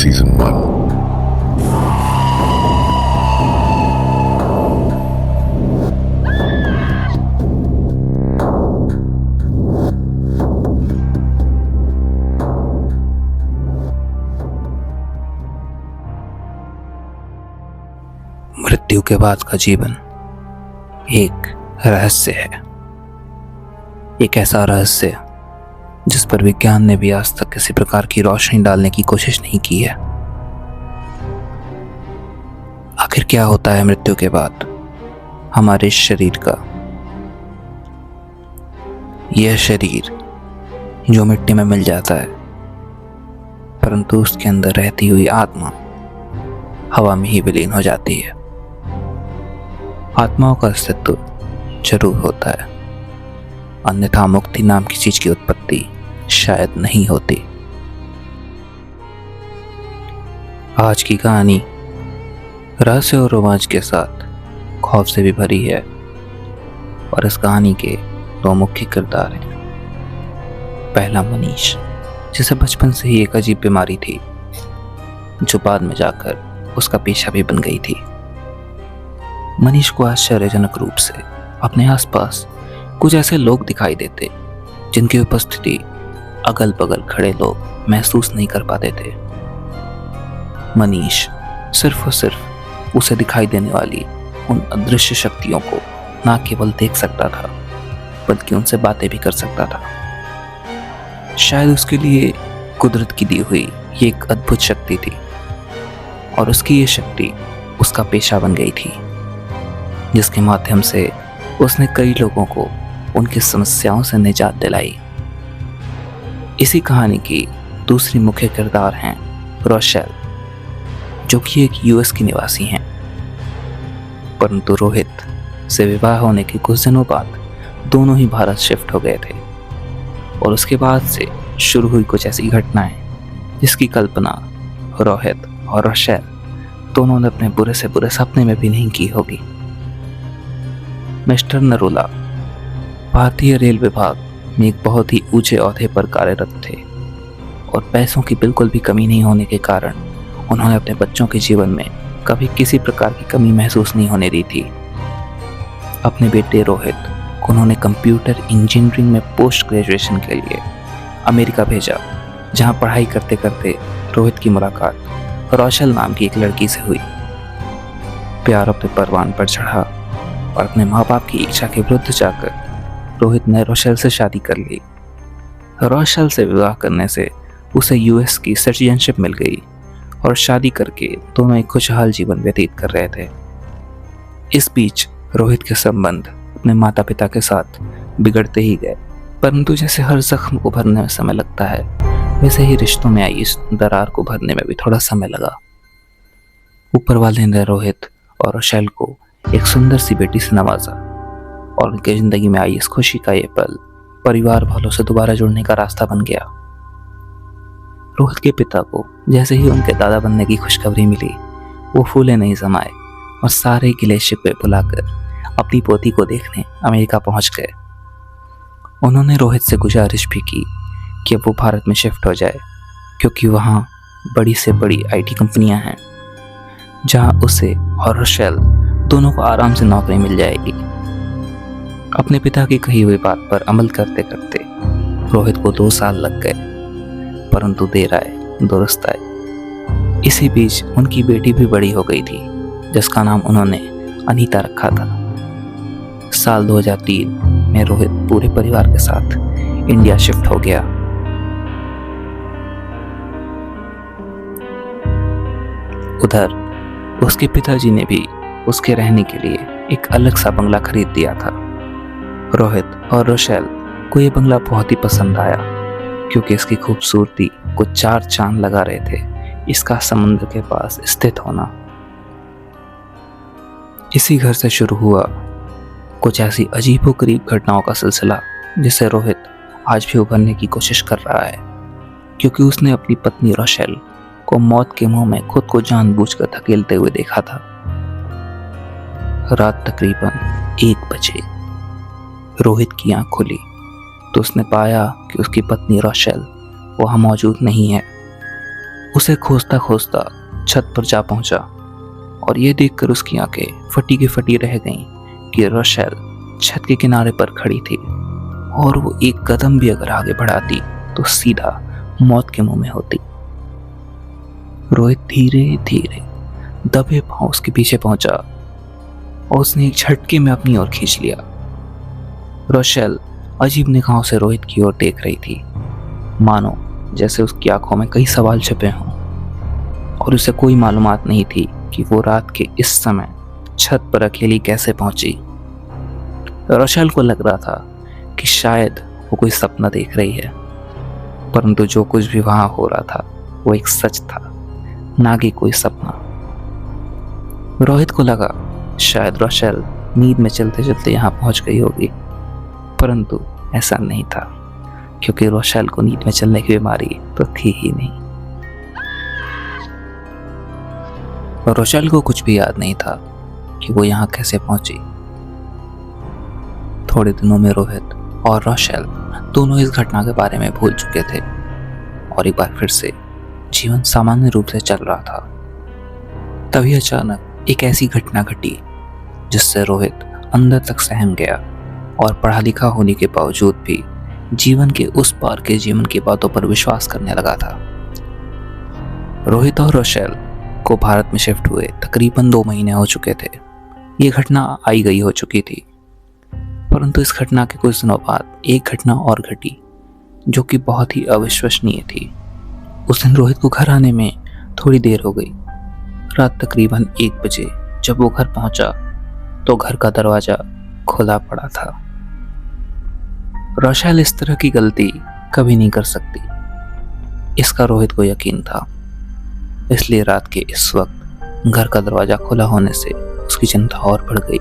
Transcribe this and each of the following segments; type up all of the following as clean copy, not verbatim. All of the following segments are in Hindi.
Season 1. मृत्यु के बाद का जीवन एक रहस्य है, एक ऐसा रहस्य जिस पर विज्ञान ने भी आज तक किसी प्रकार की रोशनी डालने की कोशिश नहीं की है। आखिर क्या होता है मृत्यु के बाद हमारे शरीर का? यह शरीर जो मिट्टी में मिल जाता है, परंतु उसके अंदर रहती हुई आत्मा हवा में ही विलीन हो जाती है। आत्माओं का अस्तित्व जरूर होता है, अन्यथा मुक्ति नाम की चीज की उत्पत्ति शायद नहीं होती। आज की कहानी रहस्य और रोमांच के साथ खौफ से भी भरी है और इस कहानी के दो मुख्य किरदार हैं। पहला मनीष, जिसे बचपन से ही एक अजीब बीमारी थी जो बाद में जाकर उसका पेशा भी बन गई थी। मनीष को आश्चर्यजनक रूप से अपने आसपास कुछ ऐसे लोग दिखाई देते जिनकी उपस्थिति अगल बगल खड़े लोग महसूस नहीं कर पाते थे। मनीष सिर्फ और सिर्फ उसे दिखाई देने वाली उन अदृश्य शक्तियों को ना केवल देख सकता था बल्कि उनसे बातें भी कर सकता था। शायद उसके लिए कुदरत की दी हुई ये एक अद्भुत शक्ति थी और उसकी ये शक्ति उसका पेशा बन गई थी, जिसके माध्यम से उसने कई लोगों को उनकी समस्याओं से निजात दिलाई। इसी कहानी की दूसरी मुख्य किरदार हैं रोशेल, जो कि एक यूएस की निवासी हैं, परंतु रोहित से विवाह होने के कुछ दिनों बाद दोनों ही भारत शिफ्ट हो गए थे और उसके बाद से शुरू हुई कुछ ऐसी घटनाएं जिसकी कल्पना रोहित और रोशेल दोनों ने अपने बुरे से बुरे सपने में भी नहीं की होगी। मिस्टर नरूला भारतीय रेल विभाग में एक बहुत ही ऊंचे ओहदे पर कार्यरत थे और पैसों की बिल्कुल भी कमी नहीं होने के कारण उन्होंने अपने बच्चों के जीवन में कभी किसी प्रकार की कमी महसूस नहीं होने दी थी। अपने बेटे रोहित को उन्होंने कंप्यूटर इंजीनियरिंग में पोस्ट ग्रेजुएशन के लिए अमेरिका भेजा, जहां पढ़ाई करते करते रोहित की मुलाकात रोशेल नाम की एक लड़की से हुई। प्यार अपने परवान पर चढ़ा और अपने माँ बाप की इच्छा के विरुद्ध जाकर रोहित ने रोशेल से शादी कर ली। रोशेल से विवाह करने से उसे यूएस की सिटीजनशिप मिल गई और शादी करके दोनों एक खुशहाल जीवन व्यतीत कर रहे थे। इस बीच रोहित के संबंध अपने माता पिता के साथ बिगड़ते ही गए, परंतु जैसे हर जख्म को भरने में समय लगता है, वैसे ही रिश्तों में आई इस दरार को भरने में भी थोड़ा समय लगा। ऊपर वाले ने रोहित और रोशेल को एक सुंदर सी बेटी से नवाजा और उनकी जिंदगी में आई इस खुशी का ये पल परिवार वालों से दोबारा जुड़ने का रास्ता बन गया। रोहित के पिता को जैसे ही उनके दादा बनने की खुशखबरी मिली, वो फूले नहीं समाये और सारे गिले शिकवे भुलाकर अपनी पोती को देखने अमेरिका पहुंच गए। उन्होंने रोहित से गुजारिश भी की कि अब वो भारत में शिफ्ट हो जाए, क्योंकि वहाँ बड़ी से बड़ी आईटी कंपनियां हैं जहां उसे और रोशेल दोनों को आराम से नौकरी मिल जाएगी। अपने पिता की कही हुई बात पर अमल करते करते रोहित को 2 साल लग गए, परंतु देर आए दुरुस्त आए। इसी बीच उनकी बेटी भी बड़ी हो गई थी, जिसका नाम उन्होंने अनीता रखा था। साल 2003 में रोहित पूरे परिवार के साथ इंडिया शिफ्ट हो गया। उधर उसके पिताजी ने भी उसके रहने के लिए एक अलग सा बंगला खरीद दिया था। रोहित और रोशेल को यह बंगला बहुत ही पसंद आया, क्योंकि इसकी खूबसूरती को 4 चांद लगा रहे थे इसका समुद्र के पास स्थित होना। इसी घर से शुरू हुआ कुछ ऐसी अजीबोगरीब घटनाओं का सिलसिला जिसे रोहित आज भी उभरने की कोशिश कर रहा है, क्योंकि उसने अपनी पत्नी रोशेल को मौत के मुंह में खुद को जानबूझकर धकेलते हुए देखा था। रात तकरीबन 1 बजे रोहित की आंख खुली तो उसने पाया कि उसकी पत्नी रोशेल वहां मौजूद नहीं है। उसे खोजता खोजता छत पर जा पहुंचा और यह देखकर उसकी आंखें फटी की फटी रह गईं कि रोशेल छत के किनारे पर खड़ी थी और वो एक कदम भी अगर आगे बढ़ाती तो सीधा मौत के मुंह में होती। रोहित धीरे धीरे दबे पांव उसके पीछे पहुंचा और उसने एक झटके में अपनी ओर खींच लिया। रोशेल अजीब निगाहों से रोहित की ओर देख रही थी, मानो जैसे उसकी आंखों में कई सवाल छिपे हों और उसे कोई मालूमात नहीं थी कि वो रात के इस समय छत पर अकेली कैसे पहुंची। रोशेल को लग रहा था कि शायद वो कोई सपना देख रही है, परंतु जो कुछ भी वहां हो रहा था वो एक सच था, ना कि कोई सपना। रोहित को लगा शायद रोशेल नींद में चलते चलते यहाँ पहुंच गई होगी, परंतु ऐसा नहीं था, क्योंकि रोशेल को नींद में चलने की बीमारी तो थी ही नहीं। रोशेल को कुछ भी याद नहीं था कि वो यहाँ कैसे पहुंची। थोड़े दिनों में रोहित और रोशेल दोनों इस घटना के बारे में भूल चुके थे और एक बार फिर से जीवन सामान्य रूप से चल रहा था। तभी अचानक एक ऐसी घटना घटी जिससे रोहित अंदर तक सहम गया और पढ़ा लिखा होने के बावजूद भी जीवन के उस पार के जीवन की बातों पर विश्वास करने लगा था। रोहित और रोशेल को भारत में शिफ्ट हुए तकरीबन 2 महीने हो चुके थे। ये घटना आई गई हो चुकी थी, परंतु इस घटना के कुछ दिनों बाद एक घटना और घटी जो कि बहुत ही अविश्वसनीय थी। उस दिन रोहित को घर आने में थोड़ी देर हो गई। रात तकरीबन 1 बजे जब वो घर पहुंचा तो घर का दरवाजा खुला पड़ा था। रोशेल इस तरह की गलती कभी नहीं कर सकती, इसका रोहित को यकीन था। इसलिए रात के इस वक्त घर का दरवाजा खुला होने से उसकी चिंता और बढ़ गई।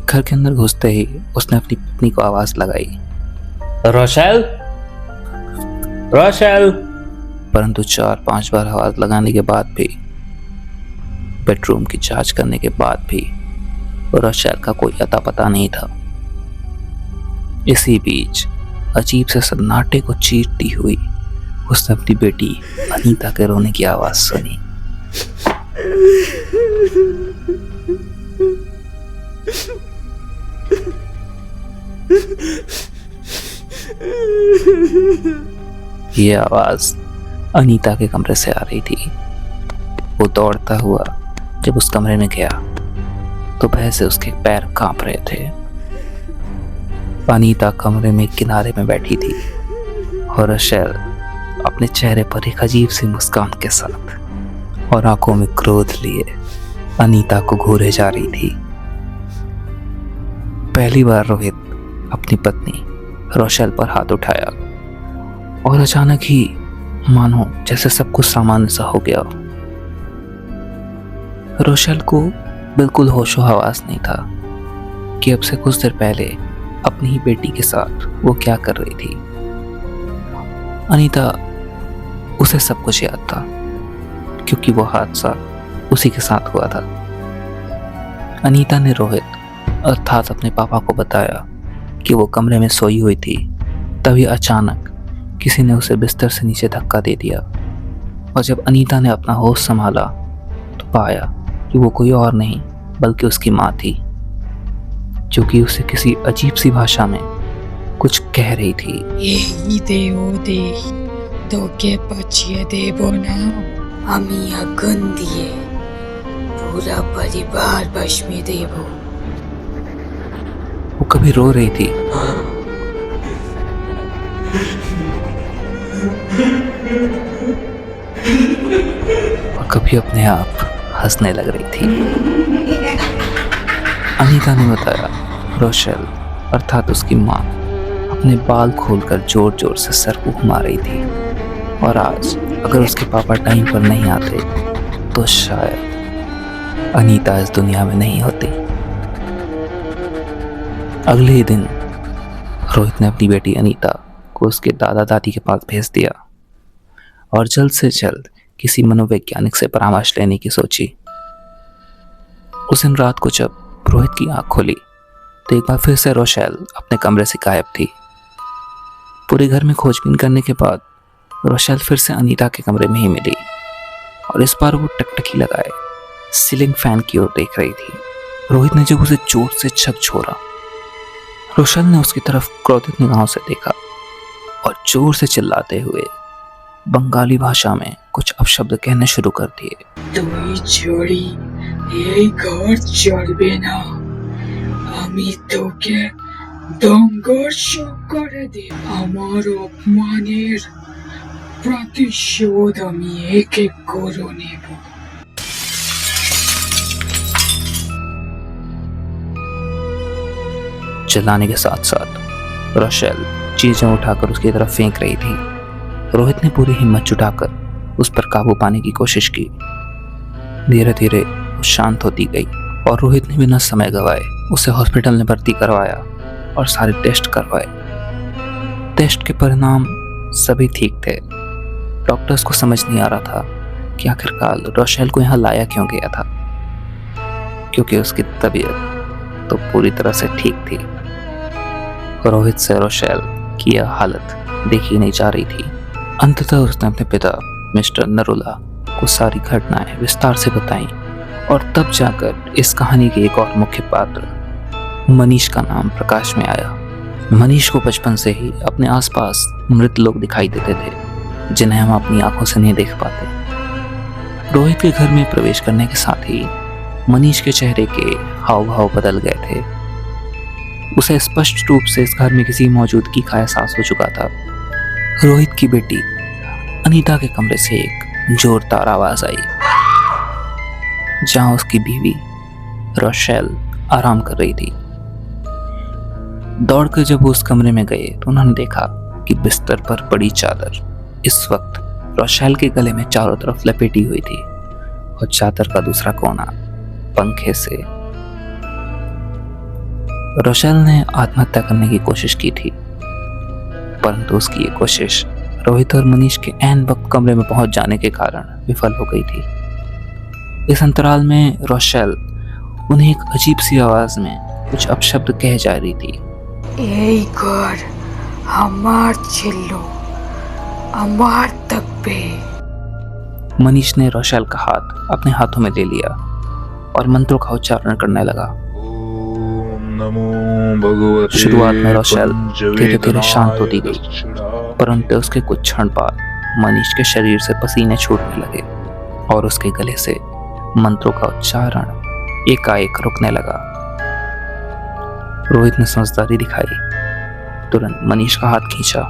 घर के अंदर घुसते ही उसने अपनी पत्नी को आवाज लगाई, रोशेल, रोशेल। परंतु 4-5 बार आवाज लगाने के बाद भी, बेडरूम की जांच करने के बाद भी रोशेल का कोई अता पता नहीं था। इसी बीच अजीब से सन्नाटे को चीरती हुई उसने अपनी बेटी अनीता के रोने की आवाज सुनी। ये आवाज अनीता के कमरे से आ रही थी। वो दौड़ता हुआ जब उस कमरे में गया तो भय से उसके पैर कांप रहे थे। अनीता कमरे में किनारे में बैठी थी और रोशेल अपने चेहरे पर एक अजीब सी मुस्कान के साथ और आंखों में क्रोध लिए अनीता को घूरे जा रही थी। पहली बार रोहित अपनी पत्नी रोशेल पर हाथ उठाया और अचानक ही मानो जैसे सब कुछ सामान्य सा हो गया। रोशेल को बिल्कुल होशो हवास नहीं था कि अब से कुछ देर पहले अपनी ही बेटी के साथ वो क्या कर रही थी। अनीता, उसे सब कुछ याद था क्योंकि वो हादसा उसी के साथ हुआ था। अनीता ने रोहित अर्थात अपने पापा को बताया कि वो कमरे में सोई हुई थी। तभी अचानक किसी ने उसे बिस्तर से नीचे धक्का दे दिया और जब अनीता ने अपना होश संभाला तो पाया कि वो कोई और नहीं बल्कि उसकी माँ थी, जो कि उसे किसी अजीब सी भाषा में कुछ कह रही थी। पूरा परिवार भस्मी देवो। वो कभी रो रही थी और कभी अपने आप हंसने लग रही थी। अनीता ने बताया रोशेल अर्थात उसकी माँ अपने बाल खोलकर जोर जोर से सर को घुमा रही थी और आज अगर उसके पापा टाइम पर नहीं आते तो शायद अनीता इस दुनिया में नहीं होती। अगले ही दिन रोहित ने अपनी बेटी अनीता को उसके दादा दादी के पास भेज दिया और जल्द से जल्द किसी मनोवैज्ञानिक से परामर्श लेने की सोची। उस दिन रात को जब रोहित की आंख खुली तो एक बार फिर से रोशेल अपने कमरे से गायब थी। पूरे घर में खोजबीन करने के बाद रोशेल फिर से अनीता के कमरे में ही मिली। और इस बार वो टकटकी लगाए सीलिंग फैन की ओर देख रही थी। रोहित ने जब उसे जोर से झकझोरा, रोशल ने उसकी तरफ क्रोधित निगाहों से देखा और जोर से चिल्लाते हुए बंगाली भाषा में कुछ अपशब्द कहने शुरू कर दिए। তুই চড়ি এই ঘর চলবে না, আমি তোকে ধ্বংস করে দেব। আমার অপমানের প্রতিশোধ আমি এক এক করে নেব। चिल्लाने के साथ साथ रोशेल चीजें उठाकर उसकी तरफ फेंक रही थी। रोहित ने पूरी हिम्मत जुटाकर उस पर काबू पाने की कोशिश की। धीरे धीरे वो शांत होती गई और रोहित ने बिना समय गवाए उसे हॉस्पिटल में भर्ती करवाया और सारे टेस्ट करवाए। टेस्ट के परिणाम सभी ठीक थे। डॉक्टर्स को समझ नहीं आ रहा था कि आखिरकार रोशेल को यहाँ लाया क्यों गया था, क्योंकि उसकी तबीयत तो पूरी तरह से ठीक थी। रोहित से रोशेल की यह हालत देखी नहीं जा रही थी। अंततः उसने अपने पिता मिस्टर नरुला को सारी घटनाएं विस्तार से बताई और तब जाकर इस कहानी के एक और मुख्य पात्र मनीष का नाम प्रकाश में आया। मनीष को बचपन से ही अपने आसपास मृत लोग दिखाई देते थे जिन्हें हम अपनी आंखों से नहीं देख पाते। रोहित के घर में प्रवेश करने के साथ ही मनीष के चेहरे के हाव भाव बदल गए थे। उसे स्पष्ट रूप से इस घर में किसी मौजूदगी का एहसास हो चुका था। रोहित की बेटी अनीता के कमरे से एक जोरदार आवाज आई, जहां उसकी बीवी रोशेल आराम कर रही थी। दौड़कर जब वो उस कमरे में गए तो उन्होंने देखा कि बिस्तर पर पड़ी चादर इस वक्त रोशेल के गले में चारों तरफ लपेटी हुई थी और चादर का दूसरा कोना पंखे से। रोशेल ने आत्महत्या करने की कोशिश की थी, परंतु उसकी ये कोशिश रोहित और मनीष के ऐन वक्त कमरे में पहुंच जाने के कारण विफल हो गई थी। इस अंतराल में रोशेल उन्हें एक अजीब सी आवाज में कुछ अपशब्द कह जा रही थी। এই ঘর আমার ছিল, আমার থাকবে। मनीष ने रोशेल का हाथ अपने हाथों में ले लिया और मंत्रों का उच्चारण करने लगा। शुरुआत में रोशेल धीरे धीरे शांत होती गई, परंतु उसके कुछ क्षण बाद मनीष के शरीर से पसीने छूटने लगे और उसके गले से मंत्रों का उच्चारण एकाएक रुकने लगा। रोहित ने समझदारी दिखाई, तुरंत मनीष का हाथ खींचा,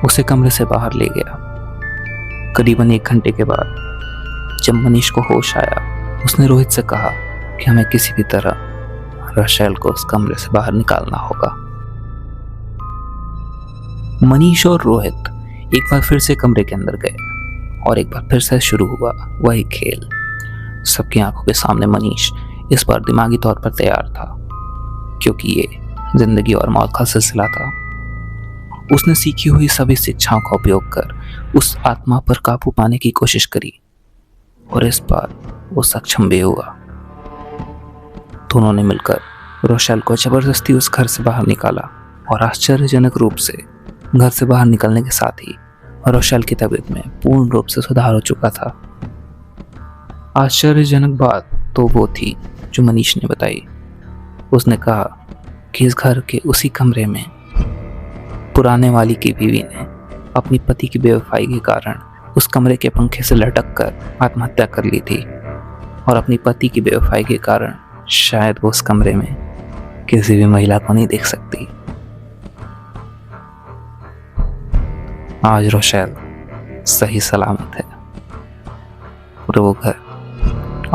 उसे कमरे से बाहर ले गया। करीबन 1 घंटे के बाद जब मनीष को होश आया, उसने रोहित से कहा कि हमें किसी भी तरह रोशेल को उस कमरे से बाहर निकालना होगा। मनीष और रोहित एक बार फिर से कमरे के अंदर गए और एक बार फिर से शुरू हुआ वही खेल। सबकी आंखों के सामने मनीष इस बार दिमागी तौर पर तैयार था, क्योंकि ये जिंदगी और मौत का सिलसिला था। उसने सीखी हुई सभी शिक्षाओं का उपयोग कर उस आत्मा पर काबू पाने की कोशिश करी और इस बार वो सक्षम भी हुआ। दोनों ने मिलकर रोशेल को जबरदस्ती उस घर से बाहर निकाला और आश्चर्यजनक रूप से घर से बाहर निकलने के साथ ही रोशेल की तबीयत में पूर्ण रूप से सुधार हो चुका था। आश्चर्यजनक बात तो वो थी जो मनीष ने बताई। उसने कहा कि इस घर के उसी कमरे में पुराने वाली की बीवी ने अपनी पति की बेवफाई के कारण उस कमरे के पंखे से लटक कर आत्महत्या कर ली थी और अपनी पति की बेवफाई के कारण शायद वो उस कमरे में किसी भी महिला को नहीं देख सकती। आज रोशेल सही सलामत है और वो घर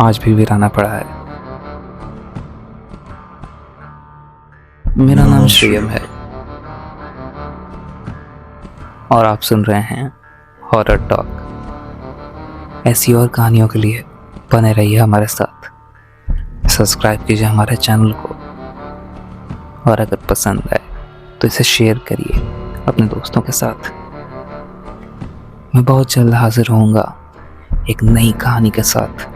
आज भी वीराना पड़ा है। मेरा नाम श्रेयम है और आप सुन रहे हैं हॉरर टॉक। ऐसी और कहानियों के लिए बने रहिए हमारे साथ। सब्सक्राइब कीजिए हमारे चैनल को और अगर पसंद आए तो इसे शेयर करिए अपने दोस्तों के साथ। मैं बहुत जल्द हाजिर होऊंगा एक नई कहानी के साथ।